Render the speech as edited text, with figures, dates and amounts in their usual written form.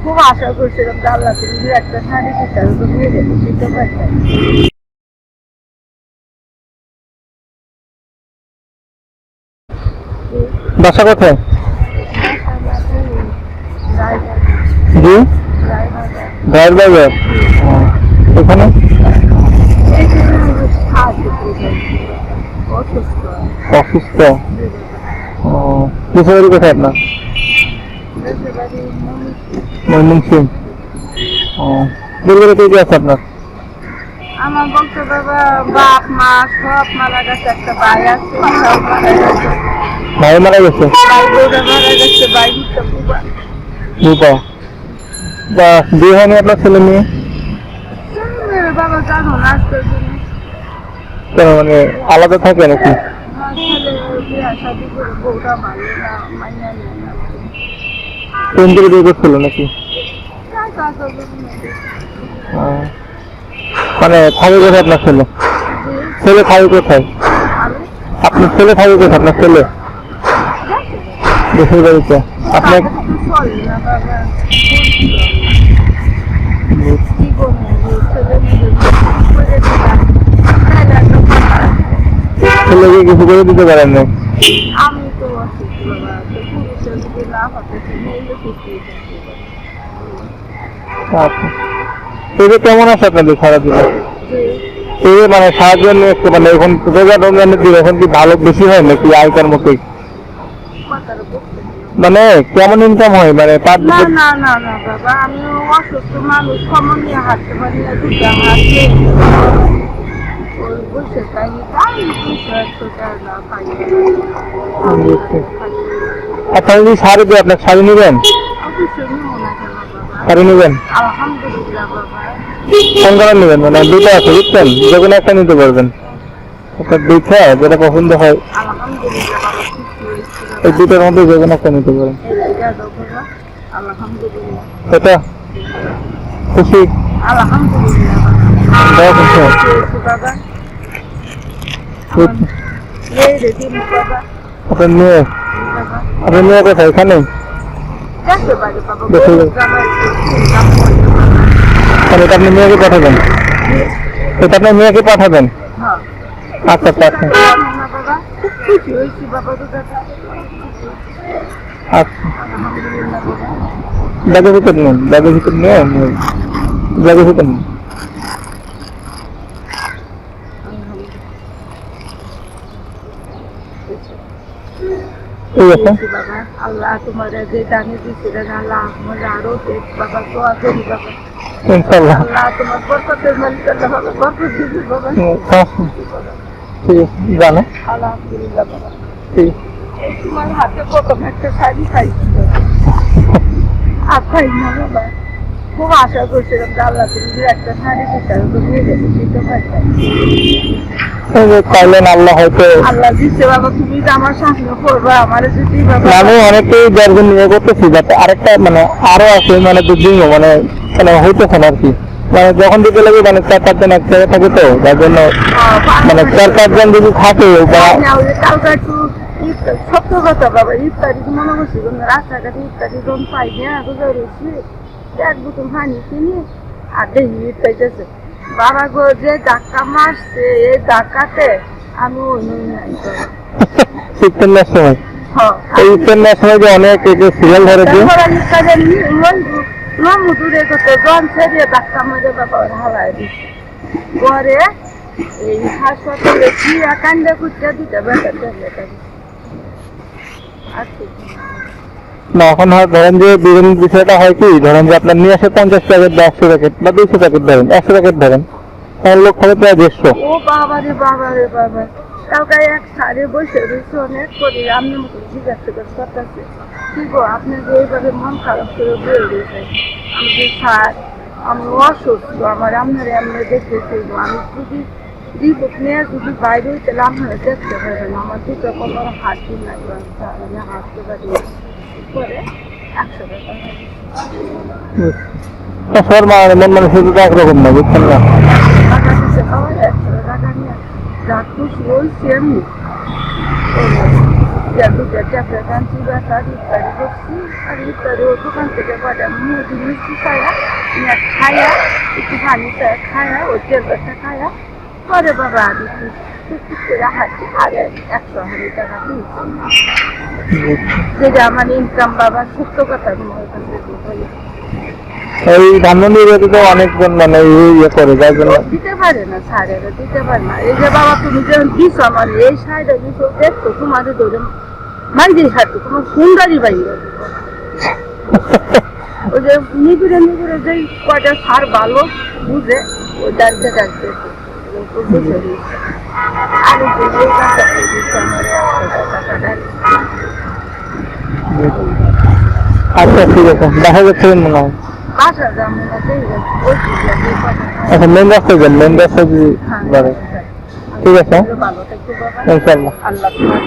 খুব আশা করছিলাম যে আল্লাহ তুমি যে একটা শাড়ি দিতে তো নিয়ে যেতে দিতে পারতেন। বাসা কোথায়? জি, রায়বাজার। এখানে অসুস্থ। দেশের বাড়ি কোথায় আপনার? ময়মনসিং। পরিবারে কে কে আছে আপনার? আমার বলতে বাবা বাপ মা সব মারা গেছে, একটা ভাই আছে সব মারা গেছে, ভাই মারা গেছে, ভাই বোরা মারা গেছে, ভাই হচ্ছে বুবা। বা বিয়ে হয়নি আপনার ছেলে মেয়ে? বাবা জানো না আজকের জন্য কেন মানে আলাদা থাকে নাকি? আমার ছেলে বিয়ে শাদি করে বউটা ভালো না, মাইনা নেয় না। প্রেম করে বিয়ে করছিল নাকি? মানে থাকে কোথায় আপনার ছেলে? ছেলে থাকে কোথায়? আপনার ছেলে থাকে কোথায়? আপনার ছেলে দেশের বাড়িতে। আপনার ছেলেকে কিছু করে দিতে পারেন না? আমি তো অসুস্থ বাবা, পুরুষের যদি না হতে মেয়েলে কিছু। আচ্ছা, এটা কেমন আছে আপনাদের সারাদিন? এই মানে সাহায্য নিয়ে একটু মানে এখন রোজা রমজানের দিন এখন কি ভালো বেশি হয় নাকি আগেকার মতোই? মানে কেমন ইনকাম হয় মানে তার? না না না না বাবা, আমি অসুস্থ মানুষ, কমন নিয়ে হাঁটতে পারি না, দুটা হাঁটতে বসে তাই তাই 200-100 টাকা পাই। আচ্ছা, যদি শাড়ি দিই আপনার শাড়ি নেবেন? অবশ্যই নেবো না কেন বাবা, শাড়ি নেবেন? আলহামদুলিল্লাহ বাবা। কোন কালার নেবেন? মানে দুটো আছে বুঝছেন, যে কোনো একটা নিতে পারবেন। একটা দুইটা যেটা পছন্দ হয় আলহামদুলিল্লাহ বাবা, খুশি হয়েছি এই বাবা। দুটোর মধ্যে যে কোনো একটা নিতে পারেন। এটা দাও বাবা, আলহামদুলিল্লাহ। এটা খুশি? আলহামদুলিল্লাহ বাবা, দেওয়া খুশি খুশি হয়েছি বাবা। আমার মেয়েরে দিন বাবা, আপনার মেয়ে? বাবা আপনার মেয়ে কোথায়? এখানে দেখতে পারি বাবা, দেখতে গরুর পারি। জামাই কাম করে বাবা। তাহলে এটা আপনি মেয়েকে পাঠাবেন? এটা আপনার মেয়েকে পাঠাবেন? হ্যাঁ আচ্ছা পাঠান। না বাবা, খুব খুশি হয়েছি বাবা, দুটাটা আচ্ছা, আলহামদুলিল্লাহ বাবা। ব্যাগের ভিতর নেন, ব্যাগের ভিতর নিয়ে ব্যাগের ভিতর নেন। ঠিক আছে। বাবা আল্লাহ তোমার যে দানে দিচ্ছিলেন আল্লাহ আমার আরো দেখ বাবা, দোয়া করি বাবা, ইনশাল্লাহ। আল্লাহ তোমার বরকতের মালিক আল্লাহ বাবা, বরকত দিবি বাবা। ঠিক আছে, জানো। আলহামদুলিল্লাহ বাবা, ঠিক তোমার হাতে প্রথম একটা শাড়ি খাইছি আর খাই না বাবা, খুব আশা করছিলাম যে আল্লাহ তুমি যে একটা শাড়ি দিতে তো নিয়ে যেতে দিতে পারতেন। চাইলেন আল্লাহ হয়তো। আল্লাহ দিচ্ছে বাবা, তুমি যে আমার সামনে করবা আমার যদি বাবা। আমি অনেকেই দর্জন নিয়ে করতেছি, যাতে আরেকটা মানে আরো আছে মানে দুদিন মানে মানে হইতেছে না আর কি। মানে যখন দিতে লাগে মানে 4-5 জন এক জায়গায় থাকে তো যার জন্য মানে 4-5 জন যদি থাকে বা কালকে একটু সত্য কথা বাবা, ইফতারি মনে করছি রাস্তাঘাটে ইফতারি যখন পাই না রোজা রয়েছি, এক বোতল পানি কিনি আর দেখি ইফতারিতেছে বাবা গো, যে ধাক্কা মারছে এই ধাক্কাতে আমি ইফতারের সময় এই ইফতারের সময় যে অনেক সিরিয়াল ধরেছে দূরে করতে জন ছেড়িয়ে ধাক্কা মেরে বাবা হারাই দিচ্ছে পরে এই হাসপাতালে কি কান্দে খুঁজতে দিতে বেটার না। এখন হয় ধরেন যে বিভিন্ন বিষয়টা হয় কি, ধরেন যে আপনার নিয়ে আসে 50 প্যাকেট বা 100 প্যাকেট বা 200 প্যাকেট ধরেন, 100 প্যাকেট ধরেন, তাহলে লোক খাবে প্রায় 150। ও বাবা রে বাবা রে বাবা, কালকে এক সারে বসে রয়েছে অনেক করে আপনার মতো জিজ্ঞাসা করতেছে কি গো আপনি যে এইভাবে মন খারাপ করে বলে দিয়েছে, আমি যে স্যার আমি অসুস্থ, আমার আপনার এমনি দেখতে চাইব, আমি যদি রিপোর্ট নিয়ে যদি বাইরে হইতে আপনারা দেখতে পারবেন, আমার দুটো কোনো হাত দিন লাগবে, আমি হাঁটতে পারি করে 100 টাকা সবার মন মানুষের তো একরকম না, বুঝছেন না। টাকা দিচ্ছে, আমার 100 টাকা নিয়ে যা খুশি হয়েছি আমি। দুটা ট্যাবলেট আনছি ব্যথার ইফতারি করছি আর ইফতারি ও দোকান থেকে কয়টা মুরগি মিষ্টি খায়া খায়া একটু পানি খায়া ওই ট্যাবলেটটা খায়া পরে বাবা আমি টুকটুক করে হাঁটি আর 100 টাকা কিনছি যেটা আমার ইনকাম বাবা সত্য কথা তোমার কাছে বলি এই ধানমন্ডি এরিয়াতে তো অনেকজন মানে ইয়ে করে যার জন্য দিতে পারে না সারেরা দিতে পারে না এই যে বাবা তুমি যখন দিছো আমার এই সাইডে দিছো দেখতো তোমাদের ধরে মাইজেই হাঁটতো তোমার সুন্দরী বাইরে ওই যে নিগুড়ে নিগুড়ে যেই কয়টা সার ভালো বুঝে ওই ডালতে ডালতে আর এই কাজটা দিচ্ছে আমার 100 টাকা ডাল আচ্ছা ঠিক আছে দেখা যাচ্ছে মনে হয় বাসা যাবো না ওই আচ্ছা মেন রাস্তায় যান মেন রাস্তায় যদি ঠিক আছে ভালো থাকতো বাবা ইনশাল্লাহ আল্লাহ তোমার